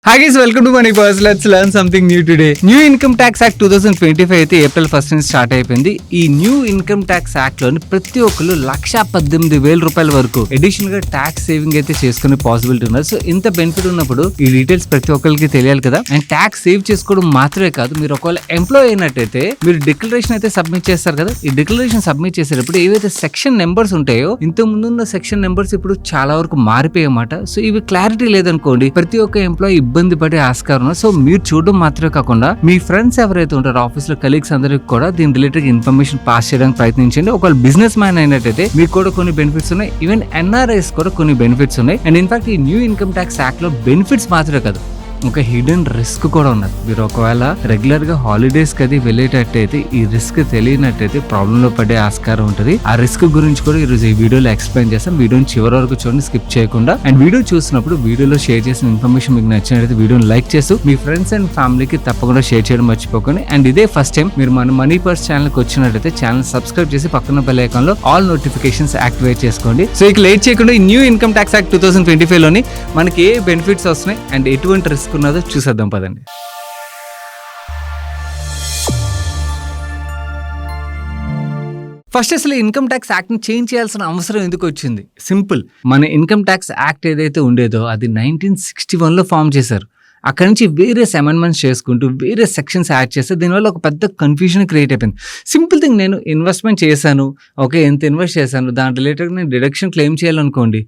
Hi guys, welcome to Money Buzz. Let's learn something new today. New Income Tax Act 2025 అయితే April 1 నుంచి start అయిపోయింది. ఈ new income tax act లోని ప్రతి ఒక్కరు 1,18,000 రూపాయల వరకు అడిషనల్ గా ట్యాక్స్ సేవింగ్ అయితే చేసుకునే పాసిబిలిటీ ఉన్నారు. సో ఇంత బెనిఫిట్ ఉన్నప్పుడు ఈ డీటెయిల్స్ ప్రతి ఒక్కరికి తెలియాలి కదా. అండ్ ట్యాక్స్ సేవ్ చేసుకోవడం మాత్రమే కాదు, మీరు ఒకవేళ ఎంప్లాయ్ అయినట్టయితే మీరు డిక్లరేషన్ అయితే సబ్మిట్ చేస్తారు కదా. ఈ డిక్లరేషన్ సబ్మిట్ చేసేటప్పుడు ఏవైతే సెక్షన్ నెంబర్స్ ఉంటాయో, ఇంత ముందున్న సెక్షన్ నెంబర్స్ ఇప్పుడు చాలా వరకు మారిపోయాయన్నమాట. సో ఇవి క్లారిటీ లేదనుకోండి, ప్రతి ఒక్క ఎంప్లాయీ ఇబ్బంది పడే ఆస్కారం. సో మీరు చూడడం మాత్రమే కాకుండా మీ ఫ్రెండ్స్ ఎవరైతే ఉంటారో ఆఫీస్ లో కలీగ్స్ అందరికి కూడా దీని రిలేటెడ్ ఇన్ఫర్మేషన్ పాస్ చేయడానికి ప్రయత్నించండి. ఒకవేళ బిజినెస్ మ్యాన్ అయినట్టయితే మీకు కూడా కొన్ని బెనిఫిట్స్ ఉన్నాయి. ఈవెన్ ఎన్ఆర్ఐస్ కూడా కొన్ని బెనిఫిట్స్ ఉన్నాయి. అండ్ ఇన్ఫాక్ట్ ఈ న్యూ ఇన్కమ్ ట్యాక్స్ యాక్ట్ లో బెనిఫిట్స్ మాత్రమే కాదు, ఒక హిడెన్ రిస్క్ కూడా ఉన్నది. మీరు ఒకవేళ రెగ్యులర్ గా హాలిడేస్ కి అది వెళ్ళేటట్టయితే ఈ రిస్క్ తెలియనట్టయితే ప్రాబ్లం లో పడే ఆస్కారం ఉంటుంది. ఆ రిస్క్ గురించి కూడా ఈరోజు ఈ వీడియోలో ఎక్స్ప్లెయిన్ చేస్తాం. వీడియోని చివరి వరకు చూడండి, స్కిప్ చేయకుండా. అండ్ వీడియో చూసినప్పుడు వీడియోలో షేర్ చేసిన ఇన్ఫర్మేషన్ మీకు నచ్చినట్లయితే వీడియోని లైక్ చేస్తూ మీ ఫ్రెండ్స్ అండ్ ఫ్యామిలీకి తప్పకుండా షేర్ చేయడం మర్చిపోకండి. అండ్ ఇదే ఫస్ట్ టైం మీరు మన మనీ పర్స్ ఛానల్ కి వచ్చినట్టయితే ఛానల్ సబ్స్క్రైబ్ చేసి పక్కన బెల్ ఐకాన్ లో ఆల్ నోటిఫికేషన్స్ యాక్టివేట్ చేసుకోండి. సో ఇక లేట్ చేయకుండా ఈ న్యూ ఇన్కమ్ ట్యాక్స్ యాక్ట్ 2025 లోని మనకి ఏ బెనిఫిట్స్ వస్తున్నాయి అండ్ ఎటువంటి రిస్క్ ఉన్నదో చూసేద్దాం పదండి. ఫస్ట్ అసలు ఇన్కమ్ ట్యాక్స్ యాక్ట్ ని చేంజ్ చేయాల్సిన అవసరం ఎందుకు వచ్చింది? సింపుల్, మన ఇన్కమ్ ట్యాక్స్ యాక్ట్ ఏదైతే ఉండేదో అది 1961 లో ఫామ్ చేశారు. అక్కడి నుంచి వేరియస్ అమెండ్మెంట్స్ చేసుకుంటూ వేరియస్ సెక్షన్స్ యాడ్ చేస్తే దీనివల్ల ఒక పెద్ద కన్ఫ్యూజన్ క్రియేట్ అయిపోయింది. సింపుల్ థింగ్, నేను ఇన్వెస్ట్మెంట్ చేశాను, ఓకే, ఎంత ఇన్వెస్ట్ చేశాను, దాని రిలేటెడ్ నేను డిడక్షన్ క్లెయిమ్ చేయాలనుకోండి,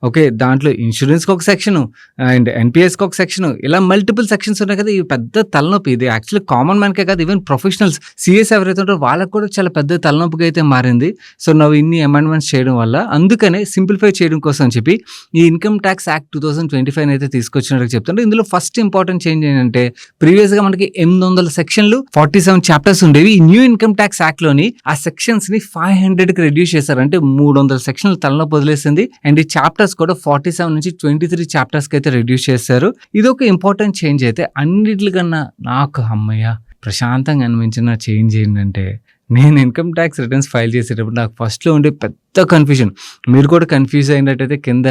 ఓకే, దాంట్లో ఇన్సూరెన్స్కి ఒక సెక్షను అండ్ ఎన్పిఎస్కి ఒక సెక్షను, ఇలా మల్టిపుల్ సెక్షన్స్ ఉన్నాయి కదా. ఇవి పెద్ద తలనొప్పి. ఇది యాక్చువల్లీ కామన్ మ్యాన్కే కాదు, ఈవెన్ ప్రొఫెషనల్స్ సిఎస్ ఎవరైతే ఉంటారో వాళ్ళకి కూడా చాలా పెద్ద తలనొప్పిగా అయితే మారింది. సో నువ్వు ఇన్ని అమెండ్మెంట్స్ చేయడం వల్ల, అందుకనే సింప్లిఫై చేయడం కోసం అని చెప్పి ఈ ఇన్కమ్ ట్యాక్స్ యాక్ట్ 2025 అయితే తీసుకొచ్చినట్టు చెప్తాను. ఇందులో ఫస్ట్ ఇంపార్టెంట్ చేంజ్ ఏంటంటే, ప్రీవియస్ గా మనకి 800 సెక్షన్లు 47 చాప్టర్స్ ఉండేవి. ఈ న్యూ ఇన్కమ్ ట్యాక్స్ యాక్ట్ లోని ఆ సెక్షన్స్ ని 500 కి రెడ్యూస్ చేశారు. అంటే 300 సెక్షన్లు తలనొప్పి వదిలేసింది. అండ్ ఈ చాప్టర్స్ కూడా 47 నుంచి 23 చాప్టర్స్ కి అయితే రెడ్యూస్ చేశారు. ఇది ఒక ఇంపార్టెంట్ చేంజ్. అయితే అన్నిటికన్నా నాకు అమ్మయ్య ప్రశాంతంగా అనిపించిన చేంజ్ ఏంటంటే, నేను ఇన్కమ్ ట్యాక్స్ రిటర్న్స్ ఫైల్ చేసేటప్పుడు నాకు ఫస్ట్లో ఉండే పెద్ద కన్ఫ్యూజన్, మీరు కూడా కన్ఫ్యూజ్ అయినట్టయితే కింద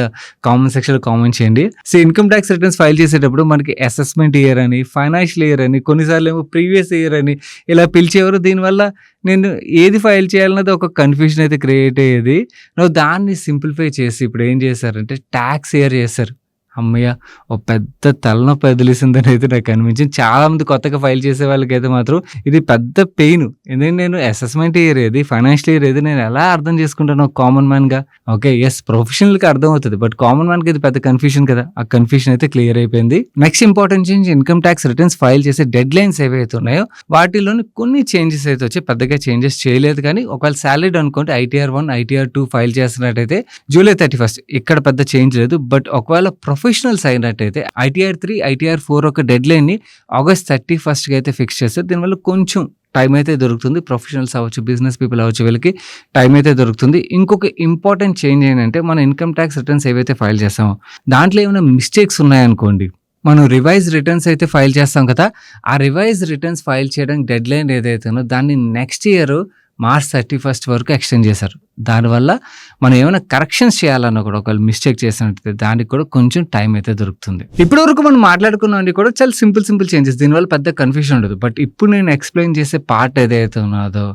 కామెంట్ సెక్షన్లో కామెంట్ చేయండి. So income tax returns file చేసేటప్పుడు మనకి అసెస్మెంట్ ఇయర్ అని, ఫైనాన్షియల్ ఇయర్ అని, కొన్నిసార్లు ఏమో ప్రీవియస్ ఇయర్ అని ఇలా పిలిచేవారు. దీనివల్ల నేను ఏది ఫైల్ చేయాలన్నది ఒక కన్ఫ్యూజన్ అయితే క్రియేట్ అయ్యేది. నువ్వు దాన్ని సింప్లిఫై చేసి ఇప్పుడు ఏం చేశారంటే ట్యాక్స్ ఇయర్ చేశారు. అమ్మయ్య, ఒక పెద్ద తలనొప్పి వదిలేసిందని అయితే నాకు అనిపించింది. చాలా మంది కొత్తగా ఫైల్ చేసే వాళ్ళకైతే మాత్రం ఇది పెద్ద పెయిన్. ఎందుకంటే నేను అసెస్మెంట్ ఇయర్ ఏది, ఫైనాన్షియల్ ఇయర్ ఏది, నేను ఎలా అర్థం చేసుకుంటాను కామన్ మ్యాన్ గా? ఓకే, ఎస్, ప్రొఫెషనల్కి అర్థం అవుతుంది, బట్ కామన్ మ్యాన్కి ఇది పెద్ద కన్ఫ్యూజన్ కదా. ఆ కన్ఫ్యూజన్ అయితే క్లియర్ అయిపోయింది. Next important change, income tax returns file చేసే డెడ్ లైన్స్ ఏవైతే ఉన్నాయో వాటిలోని కొన్ని చేంజెస్ అయితే వచ్చి పెద్దగా చేంజెస్ చేయలేదు. కానీ ఒకవేళ సాలరీడ్ అనుకోండి, ITR 1, ITR 2 ఫైల్ చేస్తున్నట్టయితే July 31 ఇక్కడ పెద్ద చేంజ్ లేదు. బట్ ఒకవేళ ప్రొఫెషనల్స్ అయినట్టయితే ITR 3, ITR 4 ఒక డెడ్ లైన్ ని August 31 అయితే ఫిక్స్ చేస్తారు. దీనివల్ల కొంచెం టైం అయితే దొరుకుతుంది. ప్రొఫెషనల్స్ అవ్వచ్చు, బిజినెస్ పీపుల్ అవ్వచ్చు, వీళ్ళకి టైం అయితే దొరుకుతుంది. ఇంకొక ఇంపార్టెంట్ చేంజ్ ఏంటంటే, మన ఇన్కమ్ ట్యాక్స్ రిటర్న్స్ ఏవైతే ఫైల్ చేస్తామో దాంట్లో ఏమైనా మిస్టేక్స్ ఉన్నాయనుకోండి, మనం రివైజ్ రిటర్న్స్ అయితే ఫైల్ చేస్తాం కదా. ఆ రివైజ్ రిటర్న్స్ ఫైల్ చేయడానికి డెడ్ లైన్ ఏదైతే ఉందో దాన్ని నెక్స్ట్ ఇయర్ March 31 వరకు ఎక్స్టెండ్ చేశారు. దానివల్ల మనం ఏమైనా కరెక్షన్స్ చేయాలన్నా కూడా, ఒకవేళ మిస్టేక్ చేసినట్టయితే దానికి కూడా కొంచెం టైం అయితే దొరుకుతుంది. ఇప్పటి వరకు మనం మాట్లాడుకున్నవి కూడా చాలా సింపుల్ చేంజెస్, దీనివల్ల పెద్ద కన్ఫ్యూజన్ ఉండదు. బట్ ఇప్పుడు నేను ఎక్స్ప్లెయిన్ చేసే పార్ట్ ఏదైతే ఉన్నదో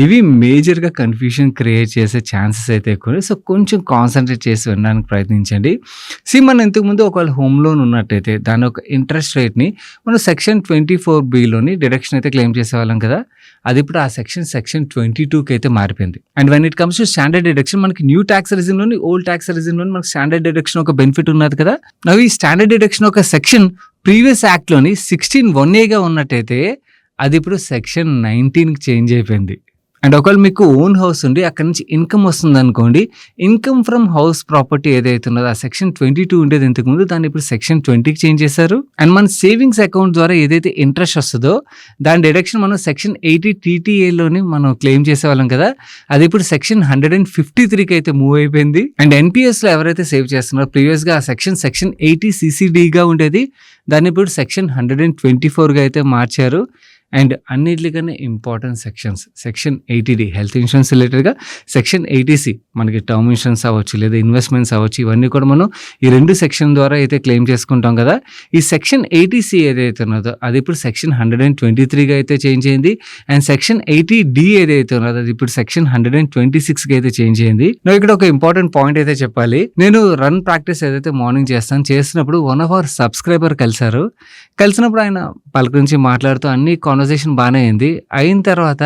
ఇవి మేజర్గా కన్ఫ్యూజన్ క్రియేట్ చేసే ఛాన్సెస్ అయితే ఎక్కువ. సో కొంచెం కాన్సన్ట్రేట్ చేసి వినడానికి ప్రయత్నించండి. మనం ఇంతకుముందు ఒకవేళ హోమ్ లోన్ ఉన్నట్టయితే దాని ఒక ఇంట్రెస్ట్ రేట్ని మనం సెక్షన్ 24B డిడక్షన్ అయితే క్లెయిమ్ చేసేవాళ్ళం కదా. అది ఇప్పుడు ఆ సెక్షన్ 22కి అయితే మారిపోయింది. And when it comes to standard deduction, మనకి న్యూ ట్యాక్స్ రిజిమ్లోని, ఓల్డ్ ట్యాక్స్ రిజిమ్లోని మనకి స్టాండర్డ్ డిడక్షన్ ఒక బెనిఫిట్ ఉన్నది కదా. ఈ స్టాండర్డ్ డిడక్షన్ ఒక సెక్షన్ ప్రీవియస్ యాక్ట్లోని 16(1)గా ఉన్నట్టయితే అది ఇప్పుడు సెక్షన్ 19కి చేంజ్ అయిపోయింది. అండ్ ఒకవేళ మీకు ఓన్ హౌస్ ఉండి అక్కడ నుంచి ఇన్కమ్ వస్తుంది అనుకోండి, ఇన్కమ్ ఫ్రమ్ హౌస్ ప్రాపర్టీ ఏదైతే ఉన్నదో ఆ సెక్షన్ 22 ఉండేది ఇంతకుముందు, దాన్ని ఇప్పుడు సెక్షన్ 20కి చేంజ్ చేశారు. అండ్ మన సేవింగ్స్ అకౌంట్ ద్వారా ఏదైతే ఇంట్రెస్ట్ వస్తుందో దాని డిడక్షన్ మనం సెక్షన్ 80 TTAలోని మనం క్లెయిమ్ చేసేవాళ్ళం కదా, అది ఇప్పుడు సెక్షన్ 153కి అయితే మూవ్ అయిపోయింది. అండ్ ఎన్పిఎస్లో ఎవరైతే సేవ్ చేస్తున్నారో ప్రీవియస్గా ఆ సెక్షన్ 80 CCDగా ఉండేది, దాన్ని ఇప్పుడు సెక్షన్ 124గా అయితే మార్చారు. అండ్ అన్నిటికన్నా important section 80D health insurance రిలేటెడ్గా, సెక్షన్ 80C మనకి టర్మ్ ఇన్సూరెన్స్ అవ్వచ్చు లేదా ఇన్వెస్ట్మెంట్స్ అవ్వచ్చు, ఇవన్నీ కూడా మనం ఈ 2 సెక్షన్ ద్వారా అయితే క్లెయిమ్ చేసుకుంటాం కదా. ఈ సెక్షన్ 80C ఏదైతే ఉన్నదో అది ఇప్పుడు సెక్షన్ 123గా అయితే చేంజ్ అయింది. అండ్ సెక్షన్ 80D ఏదైతే ఉన్నదో అది ఇప్పుడు సెక్షన్ 126గా అయితే చేంజ్ అయింది. నేను ఇక్కడ ఒక ఇంపార్టెంట్ పాయింట్ అయితే చెప్పాలి. నేను రన్ ప్రాక్టీస్ ఏదైతే మార్నింగ్ చేసినప్పుడు వన్ ఆఫ్ అవర్ సబ్స్క్రైబర్ కలిసినప్పుడు ఆయన పలకరించి మాట్లాడుతూ అన్ని కాన్వర్సేషన్ బాగానే అయింది. అయిన తర్వాత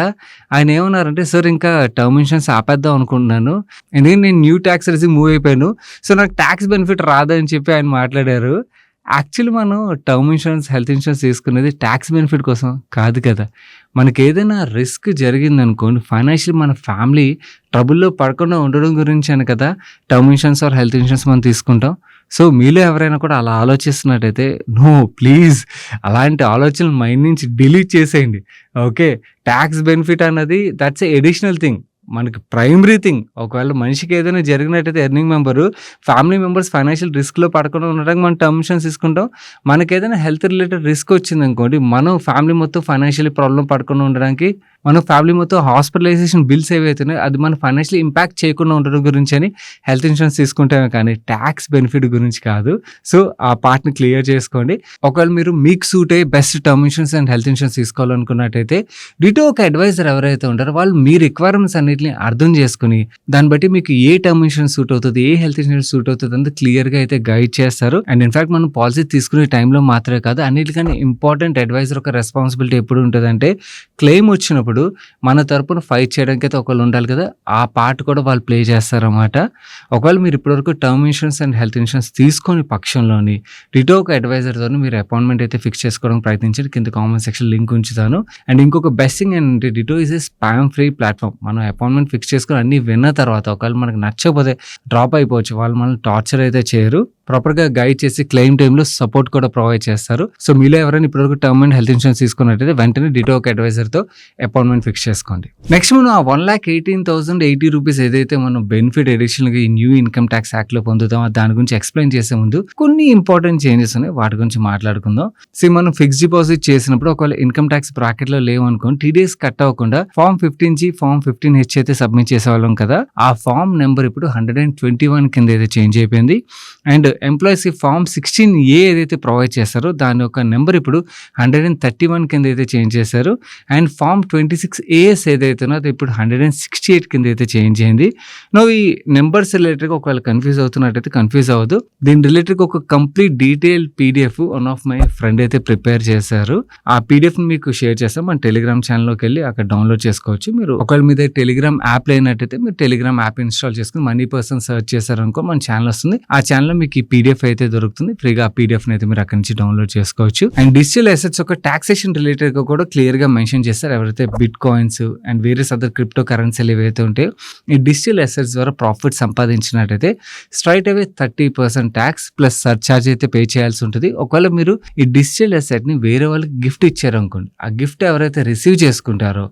ఆయన ఏమన్నారంటే, సార్ ఇంకా టర్మ్ ఇన్సూరెన్స్ ఆపేద్దాం అనుకుంటున్నాను, ఎందుకంటే నేను న్యూ ట్యాక్స్ రిజీవ్ మూవ్ అయిపోయాను, సో నాకు ట్యాక్స్ బెనిఫిట్ రాదని చెప్పి ఆయన మాట్లాడారు. యాక్చువల్లీ మనం టర్మ్ ఇన్సూరెన్స్, హెల్త్ ఇన్సూరెన్స్ తీసుకునేది ట్యాక్స్ బెనిఫిట్ కోసం కాదు కదా. మనకి ఏదైనా రిస్క్ జరిగిందనుకోండి, ఫైనాన్షియల్ మన ఫ్యామిలీ ట్రబుల్లో పడకుండా ఉండడం గురించి అని కదా term insurance or health insurance మనం తీసుకుంటాం. సో మీలో ఎవరైనా కూడా అలా ఆలోచిస్తున్నట్టయితే నో, ప్లీజ్ అలాంటి ఆలోచనలు మైండ్ నుంచి డిలీట్ చేసేయండి. ఓకే, ట్యాక్స్ బెనిఫిట్ అన్నది దట్స్ ఏ ఎడిషనల్ థింగ్, మనకి ప్రైమరీ థింగ్. ఒకవేళ మనిషికి ఏదైనా జరిగినట్టయితే ఎర్నింగ్ ఫ్యామిలీ మెంబర్స్ ఫైనాన్షియల్ రిస్క్లో పడకుండా ఉండడానికి మనం టర్మ్ ఇన్సూరెన్స్ తీసుకుంటాం. మనకి ఏదైనా హెల్త్ రిలేటెడ్ రిస్క్ వచ్చింది అనుకోండి, మనం ఫ్యామిలీ మొత్తం ఫైనాన్షియల్ ప్రాబ్లం పడకుండా ఉండడానికి, మన ఫ్యామిలీ మొత్తం హాస్పిటలైజేషన్ బిల్స్ ఏవైతున్నాయో అది మన ఫైనాన్షియల్ ఇంపాక్ట్ చేయకుండా ఉండడం గురించి అని హెల్త్ ఇన్సూరెన్స్ తీసుకుంటామే కానీ ట్యాక్స్ బెనిఫిట్ గురించి కాదు. సో ఆ పార్ట్ని క్లియర్ చేసుకోండి. ఒకవేళ మీరు మీకు సూట్ అయ్యే best term insurance and health insurance తీసుకోవాలనుకున్నట్టయితే డిటో ఒక అడ్వైజర్ ఎవరైతే ఉంటారో వాళ్ళు మీ రిక్వైర్మెంట్స్ అన్నింటిని అర్థం చేసుకుని దాన్ని బట్టి మీకు ఏ టర్మ్ ఇన్సూరెన్స్ సూట్ అవుతుంది, ఏ హెల్త్ ఇన్సూరెన్స్ సూట్ అవుతుంది అంతా క్లియర్గా అయితే గైడ్ చేస్తారు. అండ్ ఇన్ఫాక్ట్ మనం పాలసీ తీసుకునే టైంలో మాత్రమే కాదు, అన్నిటికన్నా ఇంపార్టెంట్ అడ్వైజర్ ఒక రెస్పాన్సిబిలిటీ ఎప్పుడు ఉంటుందంటే, క్లెయిమ్ వచ్చినప్పుడు మన తరపున ఫైట్ చేయడానికి అయితే ఒకళ్ళు ఉండాలి కదా, ఆ పార్ట్ కూడా వాళ్ళు ప్లే చేస్తారన్నమాట. ఒకవేళ మీరు ఇప్పటివరకు term insurance and health insurance తీసుకొని పక్షంలోని డిటో ఒక అడ్వైజర్తో మీరు అపాయింట్మెంట్ అయితే ఫిక్స్ చేసుకోవడానికి ప్రయత్నించండి. కింద కామెంట్ సెక్షన్ లింక్ ఉంచుతాను. అండ్ ఇంకొక బెస్ట్ థింగ్ ఏంటంటే, Ditto is a spam free platform. మనం అపాయింట్మెంట్ ఫిక్స్ చేసుకొని అన్ని విన్న తర్వాత ఒకవేళ మనకు నచ్చకపోతే డ్రాప్ అయిపోవచ్చు. వాళ్ళు మనల్ని టార్చర్ అయితే చేయరు, ప్రాపర్గా గైడ్ చేసి క్లెయిమ్ టైంలో సపోర్ట్ కూడా ప్రొవైడ్ చేస్తారు. సో మీలో ఎవరైనా ఇప్పటివరకు టర్మ్ అండ్ హెల్త్ ఇన్సూరెన్స్ తీసుకున్నట్టయితే వెంటనే డిటో ఒక అడ్వైజర్తో అపాయింట్మెంట్ ఫిక్స్ చేసుకోండి. నెక్స్ట్ మనం ఆ 1,18,080 రూపీస్ ఏదైతే మనం బెనిఫిట్ అడిషనల్గా ఈ న్యూ ఇన్కమ్ ట్యాక్స్ యాక్ట్లో పొందుతామో దాని గురించి ఎక్స్ప్లెయిన్ చేసే ముందు కొన్ని ఇంపార్టెంట్ చేంజెస్ ఉన్నాయి, వాటి గురించి మాట్లాడుకుందాం. సో మనం ఫిక్స్ డిపాజిట్ చేసినప్పుడు ఒకవేళ ఇన్కమ్ ట్యాక్స్ బ్రాకెట్లో లేవనుకోండి, TDS కట్ అవ్వకుండా ఫామ్ 15G, ఫామ్ 15H అయితే సబ్మిట్ చేసేవాళ్ళం కదా, ఆ ఫామ్ నెంబర్ ఇప్పుడు 121 కింద అయితే చేంజ్ అయిపోయింది. అండ్ ఎంప్లాయీస్కి ఫామ్ 16A ఏదైతే ప్రొవైడ్ చేస్తారో దాని యొక్క నెంబర్ ఇప్పుడు 131 కింద అయితే చేంజ్ చేశారు. అండ్ ఫామ్ 26AS ఏదైతే ఉన్నదో అది ఇప్పుడు 168 కింద అయితే చేంజ్ అయింది. నువ్వు ఈ నెంబర్స్ రిలేటెడ్గా ఒకవేళ కన్ఫ్యూజ్ అవుతున్నట్టయితే కన్ఫ్యూజ్ అవ్వదు. దీని రిలేటెడ్గా ఒక complete detail PDF one of my friend అయితే ప్రిపేర్ చేశారు. ఆ PDF మీకు షేర్ చేస్తాం. మన టెలిగ్రామ్ ఛానల్లోకి వెళ్ళి అక్కడ డౌన్లోడ్ చేసుకోవచ్చు. మీరు ఒకవేళ మీద టెలిగ్రామ్ యాప్ లేనట్టయితే మీరు టెలిగ్రామ్ యాప్ ఇన్స్టాల్ చేసుకుని మనీ పర్సన్ సర్చ్ చేశారనుకో మన ఛానల్ వస్తుంది. ఆ ఛానల్లో మీకు ఈ PDF అయితే దొరుకుతుంది ఫ్రీగా. ఆ PDF అయితే మీరు అక్కడి నుంచి డౌన్లోడ్ చేసుకోవచ్చు. అండ్ డిజిటల్ అసెట్స్ ఒక టాక్సేషన్ రిలేటెడ్ గా కూడా క్లియర్ గా మెన్షన్ చేస్తారు. ఎవరైతే bit coins and various other crypto కరెన్సీలు ఏవైతే ఉంటాయో ఈ డిజిటల్ అసెట్స్ ద్వారా ప్రాఫిట్ సంపాదించినట్టయితే స్ట్రైట్ అవే 30% ట్యాక్స్ ప్లస్ సర్చార్జ్ అయితే పే చేయాల్సి ఉంటుంది. ఒకవేళ మీరు ఈ డిజిటల్ అసెట్ ని వేరే వాళ్ళకి గిఫ్ట్ ఇచ్చారనుకోండి, ఆ గిఫ్ట్ ఎవరైతే రిసీవ్ చేసుకుంటారో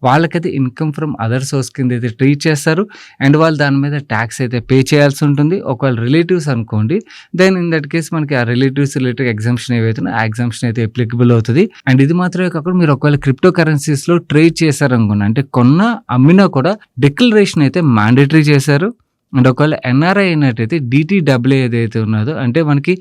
వాళ్ళకైతే ఇన్కమ్ ఫ్రమ్ అదర్ సోర్స్ కింద అయితే ట్రీట్ చేస్తారు. అండ్ వాళ్ళు దాని మీద ట్యాక్స్ అయితే పే చేయాల్సి ఉంటుంది. ఒకవేళ రిలేటివ్స్ అనుకోండి, దెన్ ఇన్ దట్ కేస్ మనకి ఆ రిలేటివ్స్ రిలేటెడ్ ఎగ్జామ్షన్ ఏవైతే ఆ ఎగ్జామ్షన్ అయితే అప్లికబుల్ అవుతుంది. అండ్ ఇది మాత్రమే కాకుండా మీరు ఒకవేళ క్రిప్టో కరెన్సీస్ లో ట్రేడ్ చేశారనుకోండి, అంటే కొన్నా అమ్మినా కూడా డిక్లరేషన్ అయితే మ్యాండేటరీ చేశారు. అండ్ ఒకవేళ NRI అయినట్టయితే DTAA ఏదైతే ఉన్నదో అంటే మనకి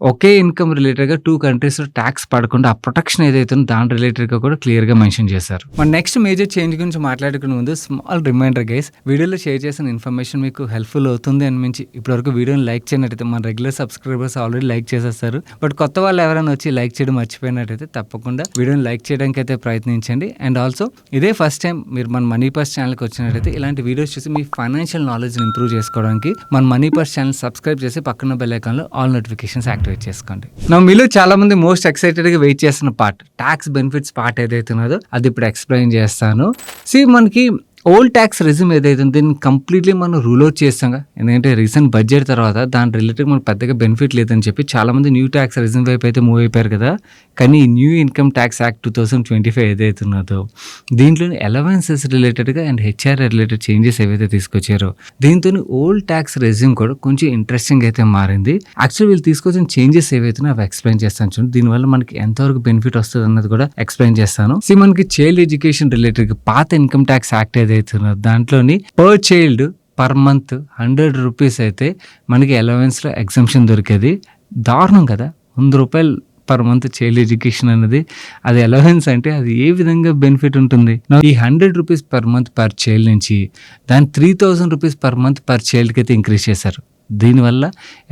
ఒకే ఇన్కమ్ రిలేటెడ్గా 2 కంట్రీస్లో ట్యాక్స్ పడకుండా ఆ ప్రొటెక్షన్ ఏదైతే ఉందో దాని రిలేటెడ్గా కూడా క్లియర్గా మెన్షన్ చేశారు. మన నెక్స్ట్ మేజర్ చేంజ్ గురించి మాట్లాడుకునే ముందు స్మాల్ రిమైండర్ గైస్, వీడియోలో షేర్ చేసిన ఇన్ఫర్మేషన్ మీకు హెల్ప్ఫుల్ అవుతుంది అనిపించి ఇప్పటివరకు వీడియోని లైక్ చేయనట్టయితే మన రెగ్యులర్ సబ్స్క్రైబర్స్ ఆల్రెడీ లైక్ చేసేస్తారు. బట్ కొత్త వాళ్ళు ఎవరైనా వచ్చి లైక్ చేయడం మర్చిపోయినట్టయితే తప్పకుండా వీడియోని లైక్ చేయడానికి అయితే ప్రయత్నించండి. అండ్ ఆల్సో ఇదే ఫస్ట్ టైం మీరు మన మనీ పర్స్ ఛానల్కి వచ్చినట్టయితే ఇలాంటి వీడియోస్ చూసి మీ ఫైనాన్షియల్ నాలెడ్జ్ని ఇంప్రూవ్ చేసుకోవడానికి మన మనీ పర్స్ ఛానల్ సబ్స్క్రైబ్ చేసి పక్కన బెల్ ఐకాన్లో ఆల్ నోటిఫికేషన్స్ యాక్టివేట్ చేసుకోండి. నా మీలో చాలా మంది మోస్ట్ ఎక్సైటెడ్గా వెయిట్ చేస్తున్న పార్ట్ ట్యాక్స్ బెనిఫిట్స్ పార్ట్ ఏదైతే ఉన్నదో అది ఇప్పుడు ఎక్స్ప్లెయిన్ చేస్తాను. మనకి ఓల్డ్ ట్యాక్స్ రెజ్యూమ్ ఏదైతే ఉందో దీన్ని కంప్లీట్లీ మనం రూల్ అవుట్ చేస్తాంగా. ఎందుకంటే రీసెంట్ బడ్జెట్ తర్వాత దాని రిలేటెడ్ మనకు పెద్దగా బెనిఫిట్ లేదని చెప్పి చాలామంది న్యూ ట్యాక్స్ రెజ్యూమ్ వైపు అయితే మూవ్ అయిపోయారు కదా. కానీ న్యూ ఇన్కమ్ ట్యాక్స్ యాక్ట్ 2025 ఏదైతే ఉన్నదో దీంట్లోని అలవెన్సెస్ రిలేటెడ్గా అండ్ హెచ్ఆర్ రిలేటెడ్ చేంజెస్ ఏవైతే తీసుకొచ్చారో దీంతో ఓల్డ్ ట్యాక్స్ రెజ్యూమ్ కూడా కొంచెం ఇంట్రెస్టింగ్ అయితే మారింది. యాక్చువల్లీ వీళ్ళు తీసుకొచ్చిన చేంజెస్ ఏవైతే అవి ఎక్స్ప్లెయిన్ చేస్తాను చూడండి. దీనివల్ల మనకి ఎంతవరకు బెనిఫిట్ వస్తుంది అన్నది కూడా ఎక్స్ప్లెయిన్ చేస్తాను. మనకి చైల్డ్ ఎడ్యుకేషన్ రిలేటెడ్ పాత ఇన్కమ్ ట్యాక్స్ యాక్ట్ ఏదైతే ఉన్నదో దాంట్లోని per child per month 100 rupees అయితే మనకి అలవెన్స్లో ఎగ్జంప్షన్ దొరికేది. దారుణం కదా, 100 రూపాయలు పర్ మంత్ చైల్డ్ ఎడ్యుకేషన్ అనేది. అది అలవెన్స్ అంటే అది ఏ విధంగా బెనిఫిట్ ఉంటుంది. ఈ 100 rupees per month per child నుంచి దాన్ని 3000 రూపీస్ పర్ మంత్ పర్ చైల్డ్కి అయితే ఇంక్రీజ్ చేశారు. దీనివల్ల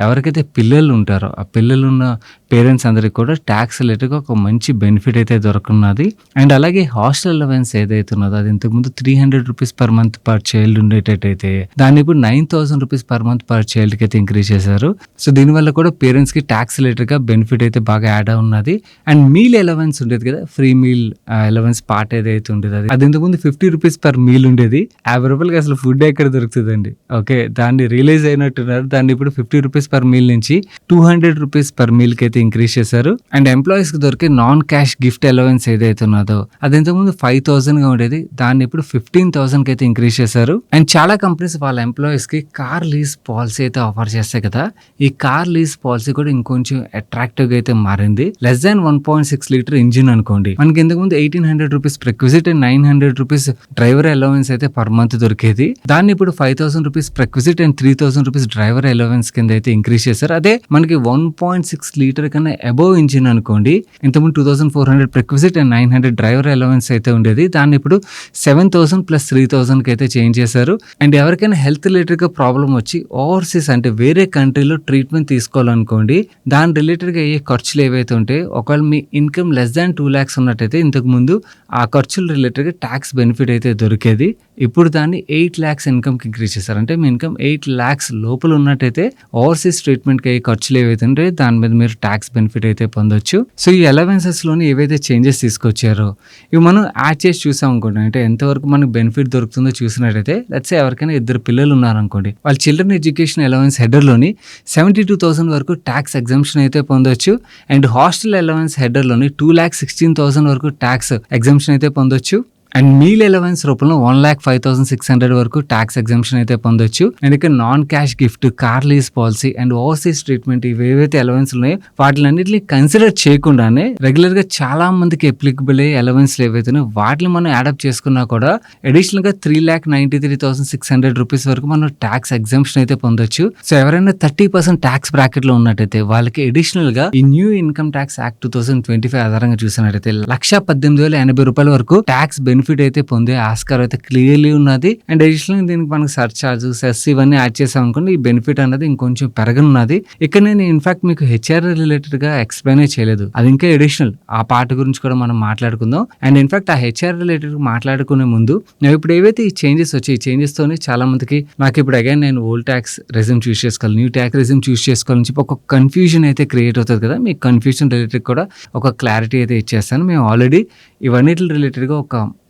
ఎవరికైతే పిల్లలు ఉంటారో ఆ పిల్లలు ఉన్న పేరెంట్స్ అందరికి కూడా ట్యాక్స్ రిలేటెడ్గా ఒక మంచి బెనిఫిట్ అయితే దొరకనున్నది. అండ్ అలాగే హాస్టల్ అలవెన్స్ ఏదైతే ఉన్నదో అది ఇంతకుముందు 300 rupees per month per child ఉండేటట్టయితే దాన్ని ఇప్పుడు 9000 రూపీస్ పర్ మంత్ పర్ చైల్డ్కి అయితే ఇంక్రీజ్ చేశారు. సో దీనివల్ల కూడా పేరెంట్స్కి ట్యాక్స్ రిలేటెడ్గా బెనిఫిట్ అయితే బాగా యాడ్ అవున్నది. అండ్ మీల్ అలవెన్స్ ఉండేది కదా, ఫ్రీ మీల్ అలవెన్స్ పార్ట్ ఏదైతే ఉండేది అది ఇంతకుముందు 50 రూపీస్ పర్ మీల్ ఉండేది. 50 రూపాయలకి అసలు ఫుడ్ ఎక్కడ దొరుకుతుందండి. ఓకే, దాన్ని రియలైజ్ అయినట్టున్నారు. దాన్ని ఇప్పుడు 50 రూపీస్ పర్ మీల్ నుంచి 200 రూపీస్ పర్ మీల్ కి అయితే ఇంక్రీజ్ చేశారు. అండ్ ఎంప్లాయీస్ కి దొరికే నాన్ క్యాష్ గిఫ్ట్ అలవెన్స్ ఏదైతే ఉన్నదో అది ఇంతకుముందు 5,000 గా ఉండేది, దాన్ని ఇప్పుడు 15,000 కి అయితే ఇంక్రీజ్ చేశారు. అండ్ చాలా కంపెనీస్ వాళ్ళ ఎంప్లాయీస్ కి కార్ లీజ్ పాలసీ అయితే ఆఫర్ చేస్తాయి కదా. ఈ కార్ లీజ్ పాలసీ కూడా ఇంకొంచెం అట్రాక్టివ్ గా అయితే మారింది. లెస్ దాన్ 1.6 లీటర్ ఇంజిన్ అనుకోండి, మనకి ఇంతకుముందు 1,800 rupees perquisite and 900 rupees driver allowance అయితే పర్ మంత్ దొరికేది. దాన్ని ఇప్పుడు 5,000 rupees perquisite and 3,000 rupees driver allowance కింద అయితే ఇంక్రీజ్ చేశారు. అదే మనకి 1.6 లీటర్ కన్నా అబోవ్ ఇంజిన్ అనుకోండి, ఇంతకుముందు 2,400 ప్రెక్విజిట్ అండ్ 900 డ్రైవర్ అలవెన్స్ అయితే ఉండేది. దాన్ని ఇప్పుడు 7,000 ప్లస్ 3,000 కి అయితే చేంజ్ చేశారు. అండ్ ఎవరికైనా హెల్త్ రిలేటెడ్ గా ప్రాబ్లం వచ్చి ఓవర్సీస్ అంటే వేరే కంట్రీలో ట్రీట్మెంట్ తీసుకోవాలనుకోండి, దాని రిలేటెడ్ గా అయ్యే ఖర్చులు ఏవైతే ఉంటాయి, ఒకవేళ మీ ఇన్కమ్ లెస్ దాన్ 2 lakhs ఉన్నట్టయితే ఇంతకు ముందు ఆ ఖర్చుల రిలేటెడ్ గా ట్యాక్స్ బెనిఫిట్ అయితే దొరికేది. ఇప్పుడు దాన్ని 8 lakhs ఇన్కమ్ కి ఇంక్రీజ్ చేశారు. అంటే మీ ఇన్కమ్ 8 lakhs లోపల ఉన్నట్టయితే ఓవర్సీస్ ట్రీట్మెంట్కి అయ్యే ఖర్చులు ఏవైతే ఉంటాయో దాని మీద మీరు ట్యాక్స్ బెనిఫిట్ అయితే పొందొచ్చు. సో ఈ అలవెన్సెస్లోని ఏవైతే చేంజెస్ తీసుకొచ్చారో ఇవి మనం యాడ్ చేసి చూసాం అనుకోండి, అంటే ఎంతవరకు మనకు బెనిఫిట్ దొరుకుతుందో చూసినట్టయితే లెట్స్ సే ఎవరికైనా 2 పిల్లలు ఉన్నారనుకోండి, వాళ్ళ చిల్డ్రన్ ఎడ్యుకేషన్ అలవెన్స్ హెడర్లోని 72,000 వరకు ట్యాక్స్ ఎగ్జంప్షన్ అయితే పొందొచ్చు. అండ్ హాస్టల్ అలవెన్స్ హెడర్లోని 2,16,000 వరకు ట్యాక్స్ ఎగ్జంప్షన్ అయితే పొందొచ్చు. అండ్ మీల్ అలవెన్స్ రూపంలో 1,05,600 వరకు ట్యాక్స్ ఎగ్జంప్షన్ అయితే పొందొచ్చు. అండ్ ఇక్కడ non cash gift, car lease policy and overseas treatment ఇవి ఏవైతే అలవెన్స్ ఉన్నాయో వాటిలన్నింటినీ కన్సిడర్ చేయకుండానే రెగ్యులర్ గా చాలా మందికి అప్లికబుల్ అయ్యే అలవెన్స్ ఏవైతే వాటిని మనం యాడప్ చేసుకున్నా కూడా అడిషనల్ గా 3,93,600 రూపీస్ వరకు మనం ట్యాక్స్ ఎగ్జంప్షన్ అయితే పొందొచ్చు. సో ఎవరైనా 30% ట్యాక్స్ బ్రాకెట్ లో ఉన్నట్టయితే వాళ్ళకి అడిషనల్ గా ఈ న్యూ ఇన్కమ్ ట్యాక్స్ యాక్ట్ 2025 ఆధారంగా చూసినట్టయితే 1,18,080 రూపాయల వరకు ట్యాక్స్ బెనిఫిట్ అయితే పొందే ఆస్కారం అయితే క్లియర్లీ ఉన్నది. అండ్ అడిషనల్ దీనికి మనకి సర్చార్జ్, సెస్ ఇవన్నీ యాడ్ చేసాం అనుకోండి, ఈ బెనిఫిట్ అనేది ఇంకొంచెం పెరగనున్నది. ఇక్కడ నేను ఇన్ఫాక్ట్ మీకు హెచ్ఆర్ రిలేటెడ్ గా ఎక్స్ప్లెయిన్ చేయలేదు, అది ఇంకా అడిషనల్. ఆ పార్ట్ గురించి కూడా మనం మాట్లాడుకుందాం. అండ్ ఇన్ఫాక్ట్ ఆ హెచ్ఆర్ రిలేటెడ్ మాట్లాడుకునే ముందు ఇప్పుడు ఏవైతే ఈ చేంజెస్ వచ్చాయి, ఈ చేంజెస్ తోనే చాలా మందికి నాకు ఇప్పుడు అగైన్ నేను ఓల్డ్ ట్యాక్స్ రెజ్యూమ్ చూస్ చేసుకోవాలి, న్యూ ట్యాక్స్ రెజ్యూమ్ చూస్ చేసుకోవాలని చెప్పి ఒక కన్ఫ్యూజన్ అయితే క్రియేట్ అవుతుంది కదా. మీ కన్ఫ్యూజన్ రిలేటెడ్ కూడా ఒక క్లారిటీ అయితే ఇచ్చేస్తాను. మేము ఆల్రెడీ ఇవన్నిటి రిలేటెడ్గా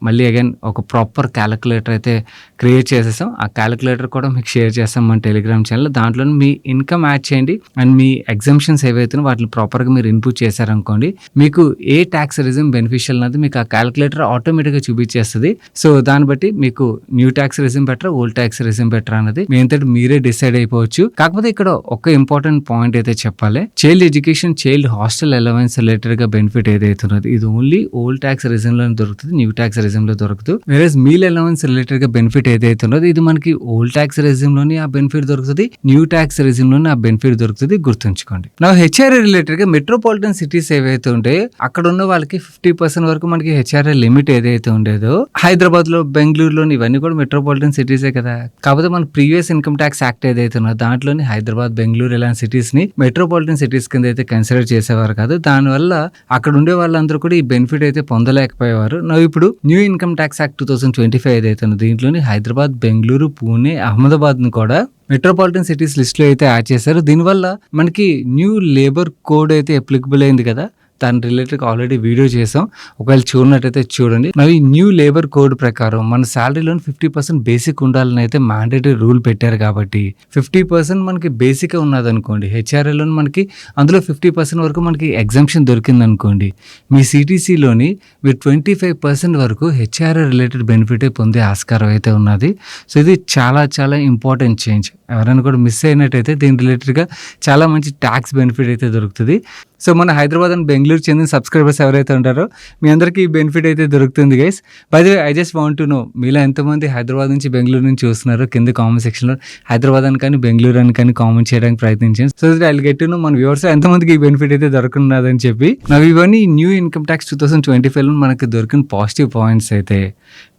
మళ్ళీ అగైన్ ఒక ప్రాపర్ క్యాలిక్యులేటర్ అయితే క్రియేట్ చేసేసాం. ఆ క్యాలిక్యులేటర్ కూడా మీకు షేర్ చేస్తాం మన టెలిగ్రామ్ ఛానల్. దాంట్లో మీ ఇన్కమ్ యాడ్ చేయండి అండ్ మీ ఎగ్జంప్షన్స్ ఏవైతే వాటిని ప్రాపర్గా మీరు ఇన్పుట్ చేశారనుకోండి, మీకు ఏ ట్యాక్స్ రెజ్యూమ్ బెనిఫిషియల్ అనేది మీకు ఆ క్యాలిక్యులేటర్ ఆటోమేటిక్గా చూపించేస్తుంది. సో దాన్ని బట్టి మీకు new tax resume better, old tax resume better అనేది మీ అంతటి మీరే డిసైడ్ అయిపోవచ్చు. కాకపోతే ఇక్కడ ఒక ఇంపార్టెంట్ పాయింట్ అయితే చెప్పాలి, child education, child hostel allowance related గా బెనిఫిట్ ఏదైతే ఉన్నది ఇది ఓన్లీ ఓల్డ్ ట్యాక్స్ రెజ్యూమ్ లో దొరుకుతుంది, న్యూ ట్యాక్స్ రెజ్యూమ్ లో దొరకదు. వేరే మీల్ అలవెన్స్ రిలేటెడ్ గా బెనిఫిట్ ఏదైతే ఉన్నదో ఇది మనకి ఓల్డ్ ట్యాక్స్ రెజ్యూమ్ లోని ఆ బెనిఫిట్ దొరుకుతుంది, న్యూ ట్యాక్స్ రెజ్యూమ్ లోని ఆ బెనిఫిట్ దొరుకుతుంది, గుర్తుంచుకోండి. నా హెచ్ఆర్ఏ రిలేటెడ్ గా మెట్రోపాలిటన్ సిటీస్ ఏవైతే ఉంటాయో అక్కడ ఉన్న వాళ్ళకి 50% వరకు మనకి హెచ్ఆర్ఏ లిమిట్ ఏదైతే ఉండేదో, హైదరాబాద్ లో, బెంగళూరులోని ఇవన్నీ కూడా మెట్రోపాలిటన్ సిటీసే కదా. కాకపోతే మన ప్రీవియస్ ఇన్కమ్ ట్యాక్స్ యాక్ట్ ఏదైతే ఉన్నదో దాంట్లోని హైదరాబాద్, బెంగళూరు ఇలాంటి సిటీస్ ని మెట్రోపాలిటన్ సిటీస్ కింద అయితే కన్సిడర్ చేసేవారు కాదు. దానివల్ల అక్కడ ఉండే వాళ్ళందరూ కూడా ఈ బెనిఫిట్ అయితే పొందలేకపోయేవారు. ఇప్పుడు న్యూ ఇన్కమ్ ట్యాక్స్ యాక్ట్ 2025 ఏదైతే ఉన్నదో దీంట్లోని హైదరాబాద్, బెంగళూరు, పూణే, అహ్మదాబాద్ ను కూడా మెట్రోపాలిటన్ సిటీస్ లిస్ట్ లో అయితే యాడ్ చేశారు. దీనివల్ల మనకి న్యూ లేబర్ కోడ్ అయితే అప్లికబుల్ అయింది కదా. దాని రిలేటెడ్ ఆల్రెడీ వీడియో చేసాం. ఒకవేళ చూడనట్టయితే చూడండి. ఈ న్యూ లేబర్ కోడ్ ప్రకారం మన శాలరీలో 50% బేసిక్ ఉండాలని అయితే మ్యాండేటరీ రూల్ పెట్టారు కాబట్టి 50% మనకి బేసిక్ ఉన్నదనుకోండి, హెచ్ఆర్ఏలో మనకి అందులో 50% వరకు మనకి ఎగ్జామ్షన్ దొరికిందనుకోండి, మీ సిటీసీలోని మీరు 25% వరకు హెచ్ఆర్ఏ రిలేటెడ్ బెనిఫిట్ పొందే ఆస్కారం అయితే ఉన్నది. సో ఇది చాలా చాలా ఇంపార్టెంట్ చేంజ్. ఎవరైనా కూడా మిస్ అయినట్టయితే దీని రిలేటెడ్గా చాలా మంచి ట్యాక్స్ బెనిఫిట్ అయితే దొరుకుతుంది. సో మన హైదరాబాద్ అండ్ బెంగళూరు చెందిన సబ్స్క్రైబర్స్ ఎవరైతే ఉంటారో మీ అందరికీ ఈ బెనిఫిట్ అయితే దొరుకుతుంది guys. By the way I just want to know మీలో ఎంతమంది హైదరాబాద్ నుంచి బెంగళూరు నుంచి చూస్తున్నారో కింద కామెంట్ సెక్షన్లో హైదరాబాద్ అని కానీ బెంగళూరు అని కానీ కామెంట్ చేయడానికి ప్రయత్నించాను. So I get to know మన వ్యూవర్స్ ఎంతమందికి ఈ బెనిఫిట్ అయితే దొరుకున్నదని చెప్పి. ఇవన్నీ న్యూ ఇన్కమ్ ట్యాక్స్ 2025లో మనకి దొరికిన పాజిటివ్ పాయింట్స్ అయితే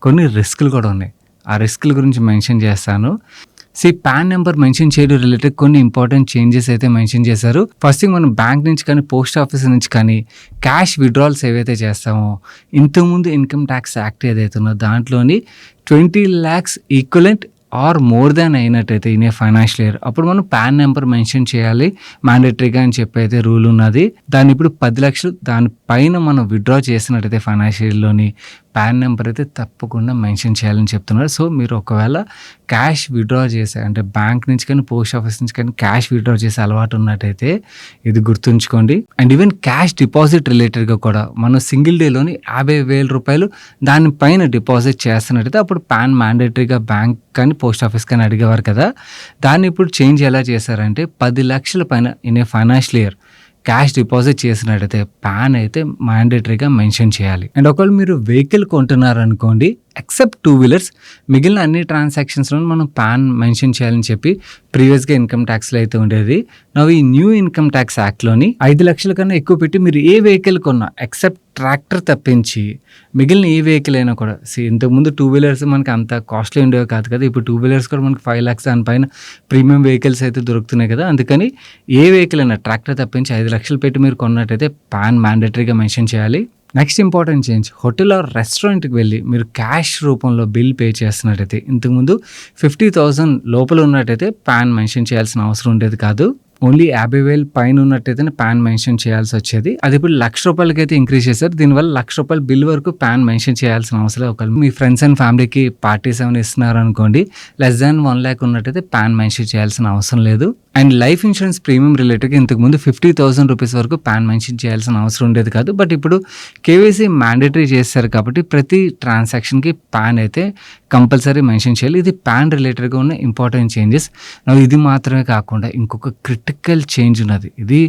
కొన్ని రిస్కులు కూడా ఉన్నాయి. ఆ రిస్కుల గురించి మెన్షన్ చేస్తాను. పాన్ నెంబర్ మెన్షన్ చేయడం రిలేటెడ్ కొన్ని ఇంపార్టెంట్ చేంజెస్ అయితే మెన్షన్ చేశారు. ఫస్ట్ థింగ్, మనం బ్యాంక్ నుంచి కానీ పోస్ట్ ఆఫీస్ నుంచి కానీ క్యాష్ విత్డ్రాల్స్ ఏవైతే చేస్తామో ఇంతకుముందు ఇన్కమ్ ట్యాక్స్ యాక్ట్ ఏదైతే ఉందో దాంట్లోని 20 lakhs equivalent or more than అయినట్టయితే ఇన్ ఏ ఫైనాన్షియల్ ఇయర్ అప్పుడు మనం పాన్ నెంబర్ మెన్షన్ చేయాలి మ్యాండేటరీగా అని చెప్పి అయితే రూల్ ఉన్నది. దాన్ని ఇప్పుడు 10 లక్షలు దానిపైన మనం విత్డ్రా చేసినట్టయితే ఫైనాన్షియల్ ఇయర్లోని పాన్ నెంబర్ అయితే తప్పకుండా మెన్షన్ చేయాలని చెప్తున్నారు. సో మీరు ఒకవేళ క్యాష్ విత్డ్రా చేసే అంటే బ్యాంక్ నుంచి కానీ పోస్ట్ ఆఫీస్ నుంచి కానీ క్యాష్ విత్డ్రా చేసే అలవాటు ఉన్నట్టయితే ఇది గుర్తుంచుకోండి. అండ్ ఈవెన్ క్యాష్ డిపాజిట్ రిలేటెడ్గా కూడా మనం సింగిల్ డేలోని 50,000 రూపాయలు దానిపైన డిపాజిట్ చేస్తున్నట్టయితే అప్పుడు పాన్ మ్యాండేటరీగా బ్యాంక్ కానీ పోస్ట్ ఆఫీస్ కానీ అడిగేవారు కదా, దాన్ని ఇప్పుడు చేంజ్ ఎలా చేశారంటే 10 లక్షల పైన in a financial year cash deposit చేసినట్టయితే పాన్ అయితే మ్యాండేటరీగా మెన్షన్ చేయాలి. అండ్ ఒకవేళ మీరు వెహికల్ కొంటున్నారనుకోండి, ఎక్సెప్ట్ 2 వీలర్స్ మిగిలిన అన్ని ట్రాన్సాక్షన్స్లో మనం పాన్ మెన్షన్ చేయాలని చెప్పి ప్రీవియస్గా ఇన్కమ్ ట్యాక్స్లో అయితే ఉండేది. ఈ న్యూ ఇన్కమ్ ట్యాక్స్ యాక్ట్లోని 5 లక్షల కన్నా ఎక్కువ పెట్టి మీరు ఏ వెహికల్ కొన్నా ఎక్సెప్ట్ ట్రాక్టర్ తప్పించి మిగిలిన ఏ వెహికల్ అయినా కూడా ఇంతకుముందు 2 వీలర్స్ మనకి అంత కాస్ట్లీ ఉండేవి కాదు కదా, ఇప్పుడు 2 వీలర్స్ కూడా మనకి 5 lakhs దానిపైన ప్రీమియం వెహికల్స్ అయితే దొరుకుతున్నాయి కదా. అందుకని ఏ వెహికల్ అయినా ట్రాక్టర్ తప్పించి 5 లక్షలు పెట్టి మీరు కొన్నట్టయితే పాన్ మ్యాండేటరీగా మెన్షన్ చేయాలి. Next important change, hotel are రెస్టారెంట్కి వెళ్ళి మీరు క్యాష్ రూపంలో బిల్ పే చేస్తున్నట్టయితే ఇంతకుముందు 50,000 లోపల ఉన్నట్టయితే పాన్ మెన్షన్ చేయాల్సిన అవసరం ఉండేది కాదు. ఓన్లీ 50,000 పైన ఉన్నట్టయితే పాన్ మెన్షన్ చేయాల్సి వచ్చేది. అది ఇప్పుడు ₹1,00,000 అయితే ఇంక్రీజ్ చేశారు. దీనివల్ల ₹1,00,000 బిల్ వరకు పాన్ మెన్షన్ చేయాల్సిన అవసరం లేదు. ఒకవేళ మీ ఫ్రెండ్స్ అండ్ ఫ్యామిలీకి పార్టీస్ ఏమైనా ఇస్తున్నారు అనుకోండి, లెస్ దాన్ 1 lakh ఉన్నట్టయితే పాన్ మెన్షన్ చేయాల్సిన అవసరం లేదు. అండ్ లైఫ్ ఇన్సూరెన్స్ ప్రీమియం రిలేటెడ్గా ఇంతకుముందు 50,000 రూపీస్ వరకు పాన్ మెన్షన్ చేయాల్సిన అవసరం ఉండేది కాదు. బట్ ఇప్పుడు కేవైసీ మ్యాండేటరీ చేశారు కాబట్టి ప్రతి ట్రాన్సాక్షన్కి పాన్ అయితే కంపల్సరీ మెన్షన్ చేయాలి. ఇది పాన్ రిలేటెడ్గా ఉన్న ఇంపార్టెంట్ చేంజెస్. ఇది మాత్రమే కాకుండా ఇంకొక క్రిటికల్ చేంజ్ ఉన్నది. ఇది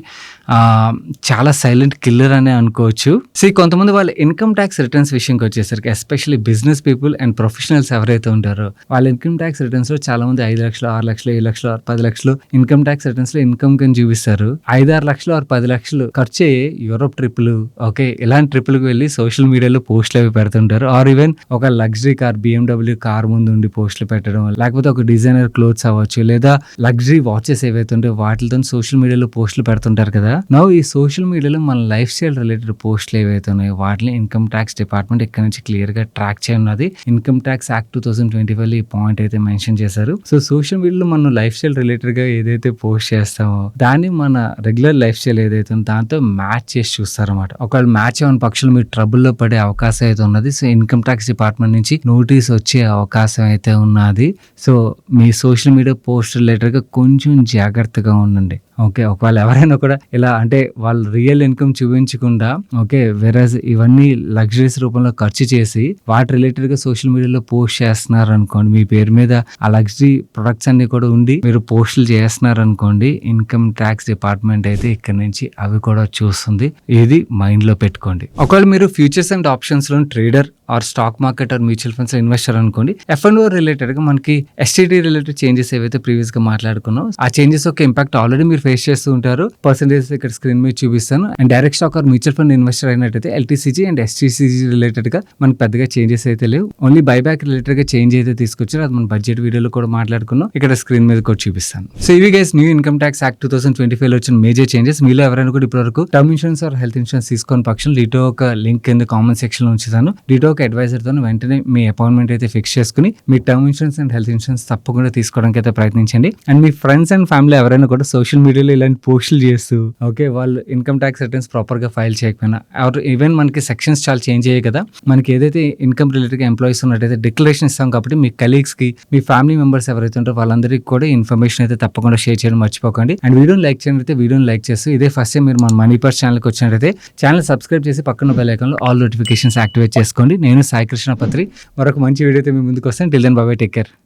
చాలా సైలెంట్ కిల్లర్ అనే అనుకోవచ్చు. కొంతమంది వాళ్ళ ఇన్కమ్ ట్యాక్స్ రిటర్న్స్ విషయంకి వచ్చేసరికి especially business people and professionals ఎవరైతే ఉంటారో వాళ్ళ ఇన్కమ్ ట్యాక్స్ రిటర్న్స్లో చాలా మంది 5 లక్షలు 6 లక్షలు 7 లక్షలు 10 లక్షలు ఇన్కమ్ ట్యాక్స్ రిటర్న్స్ లో ఇన్కమ్ కింద చూపిస్తారు. 5-6 లక్షలు 10 లక్షలు ఖర్చు యూరోప్ ట్రిప్లు, ఓకే, ఇలాంటి ట్రిప్లకు వెళ్ళి సోషల్ మీడియాలో పోస్టులు అవి పెడుతుంటారు. ఆర్ ఈవెన్ ఒక లగ్జరీ కార్ BMW కార్ ముందు ఉండి పోస్టులు పెట్టడం, లేకపోతే ఒక డిజైనర్ క్లోత్స్ అవ్వచ్చు, లేదా లగ్జరీ వాచెస్ ఏవైతే ఉంటే వాటితో సోషల్ మీడియాలో పోస్టులు పెడుతుంటారు కదా. ఈ సోషల్ మీడియాలో మన లైఫ్ స్టైల్ రిలేటెడ్ పోస్టులు ఏవైతే ఉన్నాయో వాటిని ఇన్కమ్ ట్యాక్స్ డిపార్ట్మెంట్ ఇక్కడ నుంచి క్లియర్ గా ట్రాక్ చేయనున్నది. ఇన్కమ్ ట్యాక్స్ యాక్ట్ 2025 ఈ పాయింట్ అయితే మెన్షన్ చేశారు. సో సోషల్ మీడియాలో మన లైఫ్ స్టైల్ రిలేటెడ్ గా ఏదైతే పోస్ట్ చేస్తామో దాన్ని మన రెగ్యులర్ లైఫ్ స్టైల్ ఏదైతే ఉందో దాంతో మ్యాచ్ చేసి చూస్తారన్నమాట. ఒకవేళ మ్యాచ్ అవ్వని పక్షులు మీరు ట్రబుల్లో పడే అవకాశం అయితే ఉన్నది. సో ఇన్కమ్ ట్యాక్స్ డిపార్ట్మెంట్ నుంచి నోటీస్ వచ్చే అవకాశం అయితే ఉన్నది. సో మీ సోషల్ మీడియా పోస్ట్ రిలేటెడ్గా కొంచెం జాగ్రత్తగా ఉండండి. ఓకే, ఒకవేళ ఎవరైనా కూడా ఇలా అంటే వాళ్ళ రియల్ ఇన్కమ్ చూపించకుండా ఓకే వెరస్ ఇవన్నీ లగ్జరీస్ రూపంలో ఖర్చు చేసి వాటి రిలేటెడ్ గా సోషల్ మీడియాలో పోస్ట్ చేస్తున్నారు అనుకోండి, మీ పేరు మీద ఆ లగ్జరీ ప్రొడక్ట్స్ అన్ని కూడా ఉండి మీరు పోస్టులు చేస్తున్నారు అనుకోండి, ఇన్కమ్ ట్యాక్స్ డిపార్ట్మెంట్ అయితే ఇక్కడ నుంచి అవి కూడా చూస్తుంది. ఇది మైండ్ లో పెట్టుకోండి. ఒకవేళ మీరు ఫ్యూచర్స్ అండ్ ఆప్షన్స్ లో trader or stock market or mutual funds లో ఇన్వెస్టర్ అనుకోండి, F&O రిలేటెడ్ గా మనకి STT రిలేటెడ్ చేంజెస్ ఏవైతే ప్రీవియస్ గా మాట్లాడుకున్నాం ఆ చేంజెస్ యొక్క ఇంపాక్ట్ ఆల్రెడీ మీరు ఫేస్ చేస్తూ ఉంటారు. పర్సెంటేజ్ ఇక్కడ స్క్రీన్ మీద చూపిస్తాను. And direct stock or mutual fund investor అయినట్టయితే LTCG అండ్ STCG రిలేటెడ్ గా మనకి పెద్దగా చేంజెస్ అయితే లేవు. ఓన్లీ బైబ్యాక్ రిలేటెడ్ గా చేంజ్ అయితే తీసుకొచ్చారు. అది మన బడ్జెట్ వీడియోలో కూడా మాట్లాడుకున్నాం. ఇక్కడ స్క్రీన్ మీద కూడా చూపిస్తాను. సో ఇవి guys, new income tax act 2025 లో వచ్చిన మేజర్ చేంజెస్. మీలో ఎవరైనా కూడా ఇప్పటివరకు term insurance or health insurance తీసుకొని పక్షం డీటో ఒక లింక్ కింద కామెంట్ సెక్షన్ లో ఉంచుతాను. డీటో ఒక అడ్వైజర్ తో వెంటనే మీ అపాయింట్మెంట్ అయితే ఫిక్స్ చేసుకుని మీ term insurance and health insurance తప్పకుండా తీసుకోవడానికి అయితే ప్రయత్నించండి. అండ్ మీ ఫ్రెండ్స్ అండ్ ఫ్యామిలీ ఎవరైనా కూడా సోషల్ మీడియాలో ఇలాంటి పోస్టులు చేస్తూ ఓకే వాళ్ళు ఇన్కమ్ ట్యాక్స్ రిటర్న్స్ ప్రాపర్ గా ఫైల్ చేయకపోయినా ఆర్ ఈవెన్ మనకి సెక్షన్స్ చాలా చేంజ్ అయ్యాయి కదా, మనకి ఏదైతే ఇన్కమ్ రిలేటెడ్ ఎంప్లాయీస్ ఉన్నట్టయితే డిక్లరేషన్ ఇస్తాం కాబట్టి మీ కలీగ్స్ కి మీ ఫ్యామిలీ మెంబర్స్ ఎవరైతే ఉంటారో వాళ్ళందరికీ కూడా ఇన్ఫర్మేషన్ అయితే తప్పకుండా షేర్ చేయడం మర్చిపోకండి. అండ్ వీడియోని లైక్ చేయండి అయితే వీడియోని లైక్ చేస్తూ ఇదే ఫస్ట్ టైం మీరు మన మనీ పర్స్ ఛానల్కి వచ్చినట్టయితే ఛానల్ సబ్స్క్రైబ్ చేసి పక్కన బెల్ ఐకాన్లో ఆల్ నోటిఫికేషన్స్ యాక్టివేట్ చేసుకోండి. నేను సాయి కృష్ణ పత్రి మరొక మంచి వీడియోతో మీ ముందుకు వస్తాను. Till then bye bye, take care.